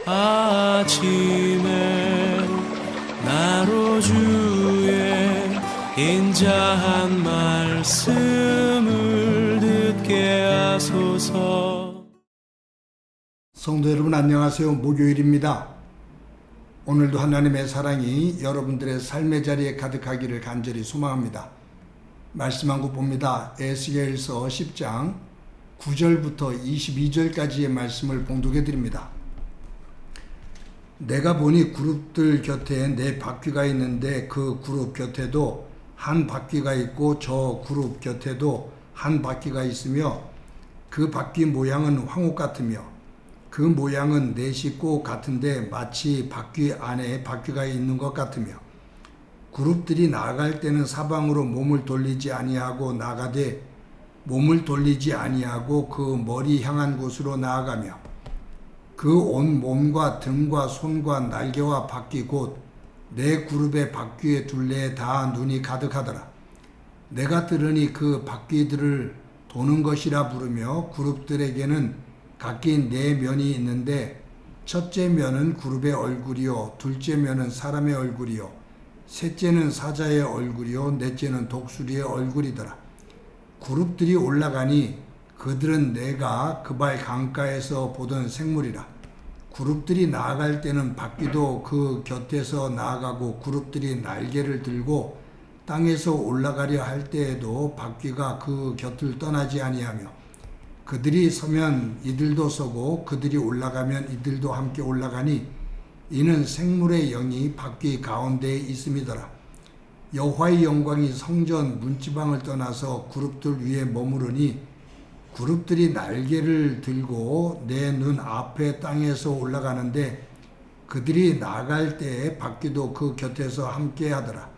아침에 나로 주의 인자한 말씀을 듣게 하소서. 성도 여러분 안녕하세요. 목요일입니다. 오늘도 하나님의 사랑이 여러분들의 삶의 자리에 가득하기를 간절히 소망합니다. 말씀 한 국 봅니다. 에스겔서 10장 9절부터 22절까지의 말씀을 봉독해 드립니다. 내가 보니 그룹들 곁에 네 바퀴가 있는데 그 그룹 곁에도 한 바퀴가 있고 저 그룹 곁에도 한 바퀴가 있으며 그 바퀴 모양은 황옥 같으며 그 모양은 넷이 꼭 같은데 마치 바퀴 안에 바퀴가 있는 것 같으며 그룹들이 나아갈 때는 사방으로 몸을 돌리지 아니하고 나가되 몸을 돌리지 아니하고 그 머리 향한 곳으로 나아가며 그 온 몸과 등과 손과 날개와 바퀴 곧 네 그룹의 바퀴의 둘레에 다 눈이 가득하더라. 내가 들으니 그 바퀴들을 도는 것이라 부르며 그룹들에게는 각기 네 면이 있는데 첫째 면은 그룹의 얼굴이요 둘째 면은 사람의 얼굴이요 셋째는 사자의 얼굴이요 넷째는 독수리의 얼굴이더라. 그룹들이 올라가니 그들은 내가 그 발 강가에서 보던 생물이라. 그룹들이 나아갈 때는 바퀴도 그 곁에서 나아가고 그룹들이 날개를 들고 땅에서 올라가려 할 때에도 바퀴가 그 곁을 떠나지 아니하며 그들이 서면 이들도 서고 그들이 올라가면 이들도 함께 올라가니 이는 생물의 영이 바퀴 가운데에 있음이더라. 여호와의 영광이 성전 문지방을 떠나서 그룹들 위에 머무르니 그룹들이 날개를 들고 내 눈 앞에 땅에서 올라가는데 그들이 나갈 때에 바퀴도 그 곁에서 함께 하더라.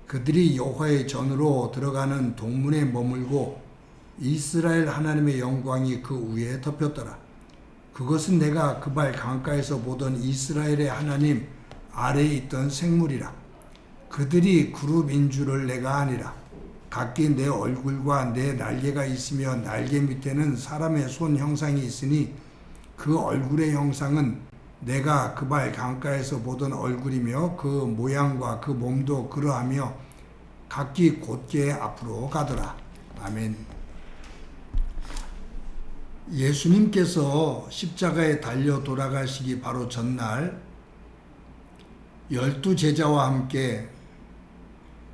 그들이 여호와의 전으로 들어가는 동문에 머물고 이스라엘 하나님의 영광이 그 위에 덮였더라. 그것은 내가 그 발 강가에서 보던 이스라엘의 하나님 아래에 있던 생물이라. 그들이 그룹인 줄을 내가 아니라. 각기 내 얼굴과 내 날개가 있으며 날개 밑에는 사람의 손 형상이 있으니 그 얼굴의 형상은 내가 그 발 강가에서 보던 얼굴이며 그 모양과 그 몸도 그러하며 각기 곧게 앞으로 가더라. 아멘. 예수님께서 십자가에 달려 돌아가시기 바로 전날 12제자와 함께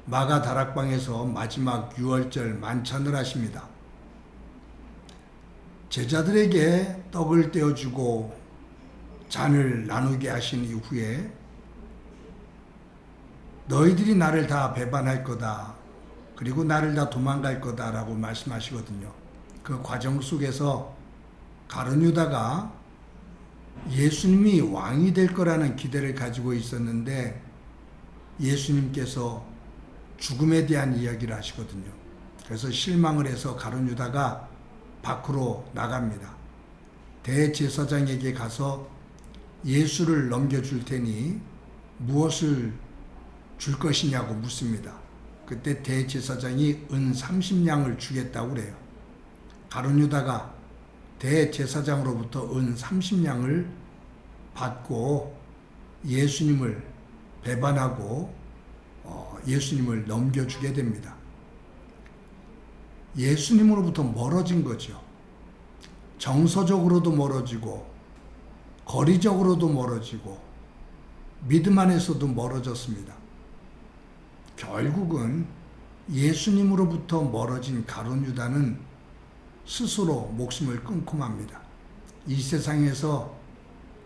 마가 다락방에서 마지막 유월절 만찬을 하십니다. 제자들에게 떡을 떼어주고 잔을 나누게 하신 이후에 너희들이 나를 다 배반할 거다. 그리고 나를 다 도망갈 거다라고 말씀하시거든요. 그 과정 속에서 가룟 유다가 예수님이 왕이 될 거라는 기대를 가지고 있었는데 예수님께서 죽음에 대한 이야기를 하시거든요. 그래서 실망을 해서 가룟 유다가 밖으로 나갑니다. 대제사장에게 가서 예수를 넘겨줄 테니 무엇을 줄 것이냐고 묻습니다. 그때 대제사장이 은 30냥을 주겠다고 그래요. 가룟 유다가 대제사장으로부터 은 30냥을 받고 예수님을 배반하고 예수님을 넘겨주게 됩니다. 예수님으로부터 멀어진 거죠. 정서적으로도 멀어지고 거리적으로도 멀어지고 믿음 안에서도 멀어졌습니다. 결국은 예수님으로부터 멀어진 가룟 유다는 스스로 목숨을 끊고 맙니다. 이 세상에서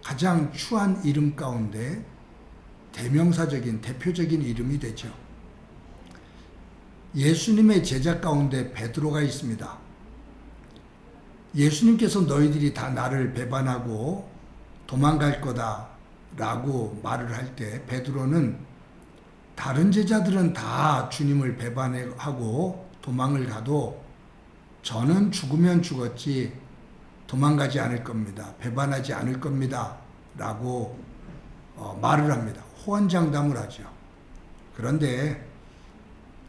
가장 추한 이름 가운데 대명사적인 대표적인 이름이 되죠. 예수님의 제자 가운데 베드로가 있습니다. 예수님께서 너희들이 다 나를 배반하고 도망갈 거다 라고 말을 할 때 베드로는 다른 제자들은 다 주님을 배반하고 도망을 가도 저는 죽으면 죽었지 도망가지 않을 겁니다. 배반하지 않을 겁니다. 라고 말을 합니다. 호언장담을 하죠. 그런데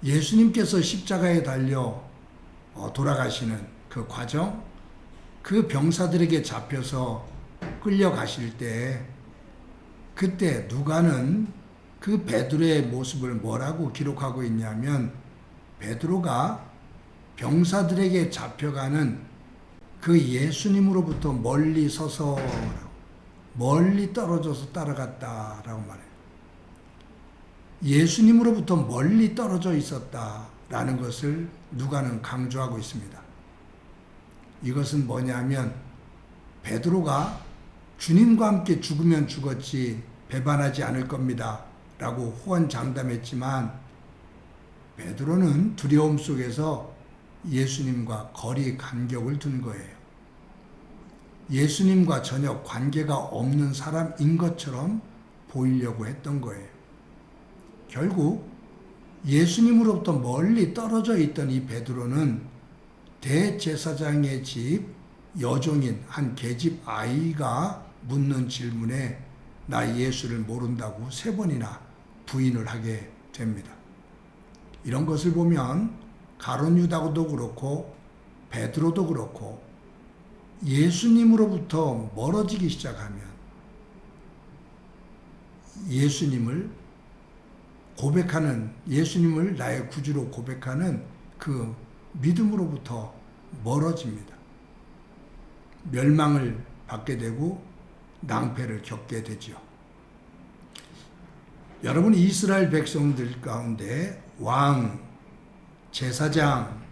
예수님께서 십자가에 달려 돌아가시는 그 과정, 그 병사들에게 잡혀서 끌려가실 때 그때 누가는 그 베드로의 모습을 뭐라고 기록하고 있냐면 베드로가 병사들에게 잡혀가는 그 예수님으로부터 멀리 서서 멀리 떨어져서 따라갔다라고 말해요. 예수님으로부터 멀리 떨어져 있었다라는 것을 누가는 강조하고 있습니다. 이것은 뭐냐면 베드로가 주님과 함께 죽으면 죽었지 배반하지 않을 겁니다 라고 호언장담했지만 베드로는 두려움 속에서 예수님과 거리 간격을 둔 거예요. 예수님과 전혀 관계가 없는 사람인 것처럼 보이려고 했던 거예요. 결국 예수님으로부터 멀리 떨어져 있던 이 베드로는 대제사장의 집 여종인 한 계집 아이가 묻는 질문에 나 예수를 모른다고 3번이나 부인을 하게 됩니다. 이런 것을 보면 가룟 유다도 그렇고 베드로도 그렇고 예수님으로부터 멀어지기 시작하면 예수님을 고백하는, 예수님을 나의 구주로 고백하는 그 믿음으로부터 멀어집니다. 멸망을 받게 되고 낭패를 겪게 되죠. 여러분, 이스라엘 백성들 가운데 왕, 제사장,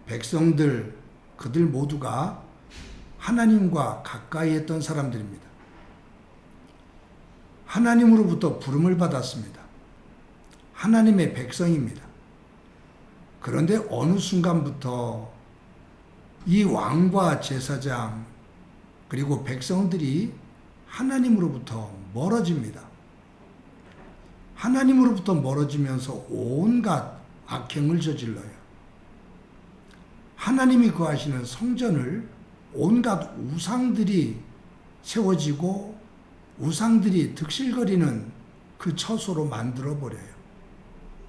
백성들, 그들 모두가 하나님과 가까이 했던 사람들입니다. 하나님으로부터 부름을 받았습니다. 하나님의 백성입니다. 그런데 어느 순간부터 이 왕과 제사장 그리고 백성들이 하나님으로부터 멀어집니다. 하나님으로부터 멀어지면서 온갖 악행을 저질러요. 하나님이 거하시는 성전을 온갖 우상들이 세워지고 우상들이 득실거리는 그 처소로 만들어버려요.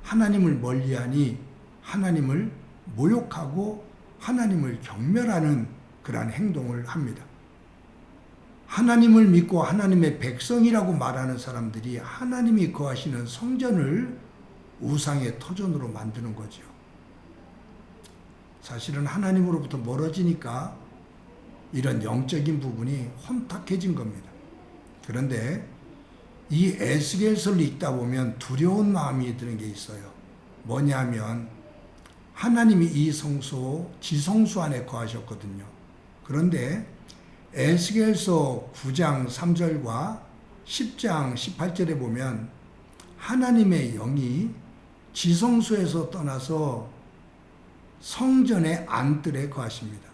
하나님을 멀리하니 하나님을 모욕하고 하나님을 경멸하는 그러한 행동을 합니다. 하나님을 믿고 하나님의 백성이라고 말하는 사람들이 하나님이 거하시는 성전을 우상의 터전으로 만드는 거죠. 사실은 하나님으로부터 멀어지니까 이런 영적인 부분이 혼탁해진 겁니다. 그런데 이 에스겔서를 읽다 보면 두려운 마음이 드는 게 있어요. 뭐냐면 하나님이 이 성소, 지성소 안에 거하셨거든요. 그런데 에스겔서 9장 3절과 10장 18절에 보면 하나님의 영이 지성소에서 떠나서 성전의 안뜰에 거하십니다.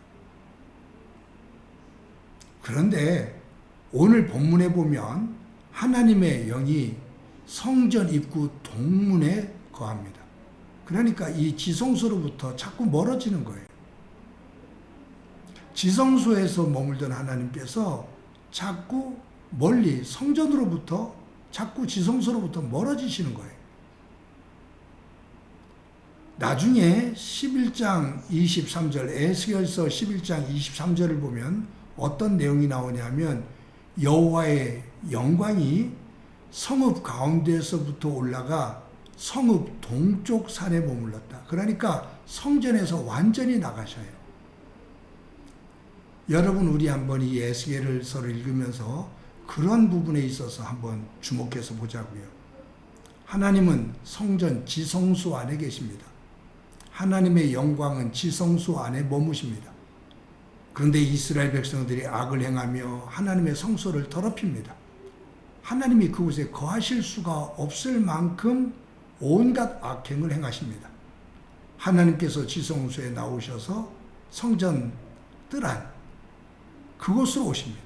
그런데 오늘 본문에 보면 하나님의 영이 성전 입구 동문에 거합니다. 그러니까 이 지성소로부터 자꾸 멀어지는 거예요. 지성소에서 머물던 하나님께서 자꾸 멀리 성전으로부터 자꾸 지성소로부터 멀어지시는 거예요. 나중에 11장 23절 에스겔서 11장 23절을 보면 어떤 내용이 나오냐면 여호와의 영광이 성읍 가운데에서부터 올라가 성읍 동쪽 산에 머물렀다. 그러니까 성전에서 완전히 나가셔요. 여러분, 우리 한번 이 에스겔서를 읽으면서 그런 부분에 있어서 한번 주목해서 보자고요. 하나님은 성전 지성소 안에 계십니다. 하나님의 영광은 지성소 안에 머무십니다. 그런데 이스라엘 백성들이 악을 행하며 하나님의 성소를 더럽힙니다. 하나님이 그곳에 거하실 수가 없을 만큼 온갖 악행을 행하십니다. 하나님께서 지성소에 나오셔서 성전 뜰 안, 그곳으로 오십니다.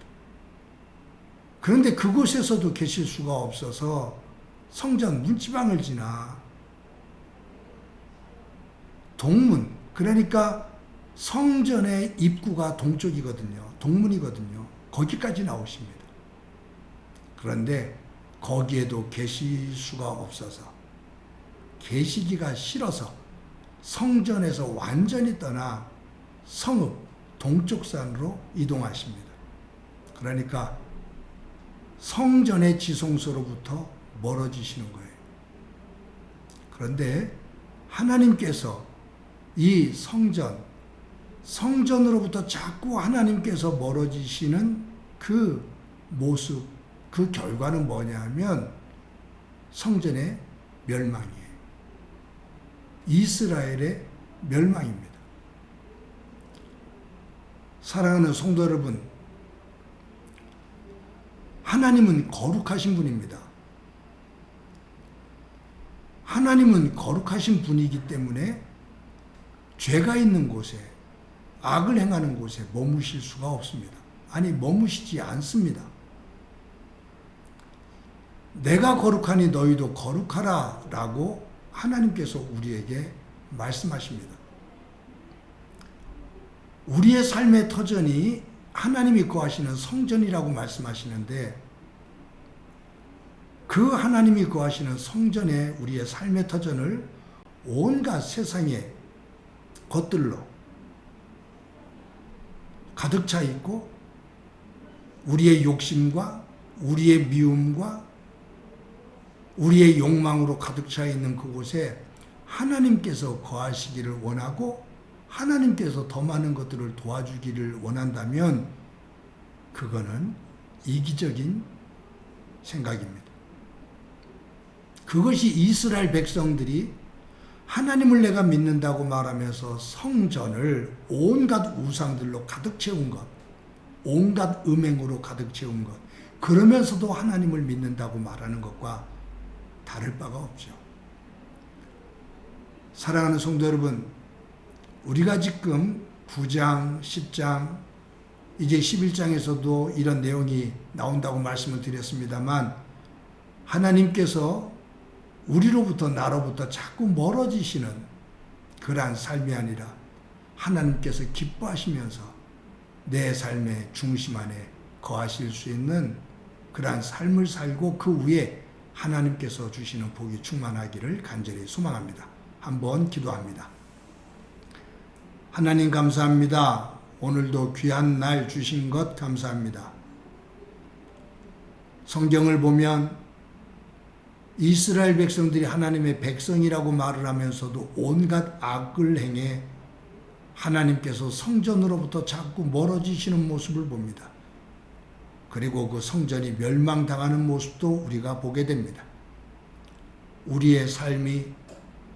그런데 그곳에서도 계실 수가 없어서 성전 문지방을 지나 동문, 그러니까 성전의 입구가 동쪽이거든요. 동문이거든요. 거기까지 나오십니다. 그런데 거기에도 계실 수가 없어서 계시기가 싫어서 성전에서 완전히 떠나 성읍 동쪽산으로 이동하십니다. 그러니까 성전의 지성소로부터 멀어지시는 거예요. 그런데 하나님께서 이 성전으로부터 자꾸 하나님께서 멀어지시는 그 모습, 그 결과는 뭐냐 하면 성전의 멸망이에요. 이스라엘의 멸망입니다. 사랑하는 성도 여러분, 하나님은 거룩하신 분입니다. 하나님은 거룩하신 분이기 때문에 죄가 있는 곳에, 악을 행하는 곳에 머무실 수가 없습니다. 아니, 머무시지 않습니다. 내가 거룩하니 너희도 거룩하라 라고 하나님께서 우리에게 말씀하십니다. 우리의 삶의 터전이 하나님이 거하시는 성전이라고 말씀하시는데, 그 하나님이 거하시는 성전에 우리의 삶의 터전을 온갖 세상의 것들로 가득 차 있고, 우리의 욕심과 우리의 미움과 우리의 욕망으로 가득 차 있는 그곳에 하나님께서 거하시기를 원하고, 하나님께서 더 많은 것들을 도와주기를 원한다면 그거는 이기적인 생각입니다. 그것이 이스라엘 백성들이 하나님을 내가 믿는다고 말하면서 성전을 온갖 우상들로 가득 채운 것, 온갖 음행으로 가득 채운 것, 그러면서도 하나님을 믿는다고 말하는 것과 다를 바가 없죠. 사랑하는 성도 여러분, 우리가 지금 9장, 10장, 이제 11장에서도 이런 내용이 나온다고 말씀을 드렸습니다만, 하나님께서 우리로부터, 나로부터 자꾸 멀어지시는 그러한 삶이 아니라 하나님께서 기뻐하시면서 내 삶의 중심 안에 거하실 수 있는 그러한 삶을 살고, 그 위에 하나님께서 주시는 복이 충만하기를 간절히 소망합니다. 한번 기도합니다. 하나님 감사합니다. 오늘도 귀한 날 주신 것 감사합니다. 성경을 보면 이스라엘 백성들이 하나님의 백성이라고 말을 하면서도 온갖 악을 행해 하나님께서 성전으로부터 자꾸 멀어지시는 모습을 봅니다. 그리고 그 성전이 멸망당하는 모습도 우리가 보게 됩니다. 우리의 삶이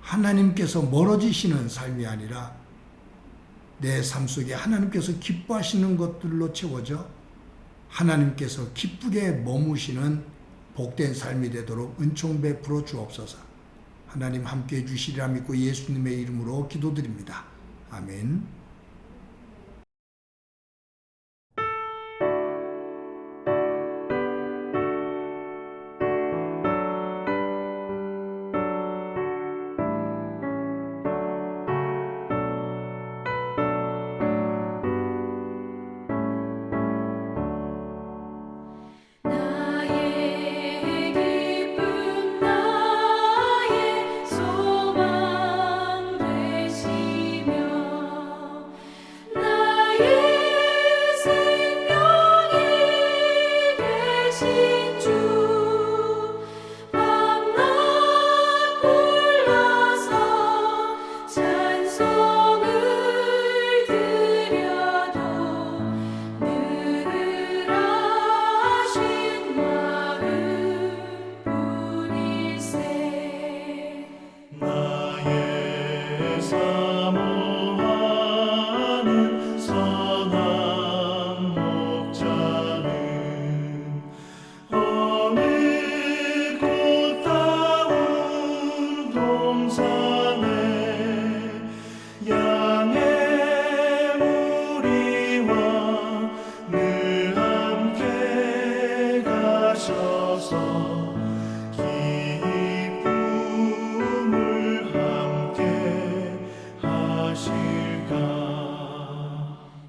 하나님께서 멀어지시는 삶이 아니라 내 삶 속에 하나님께서 기뻐하시는 것들로 채워져 하나님께서 기쁘게 머무시는 복된 삶이 되도록 은총 베풀어 주옵소서. 하나님 함께해 주시리라 믿고 예수님의 이름으로 기도드립니다. 아멘. 주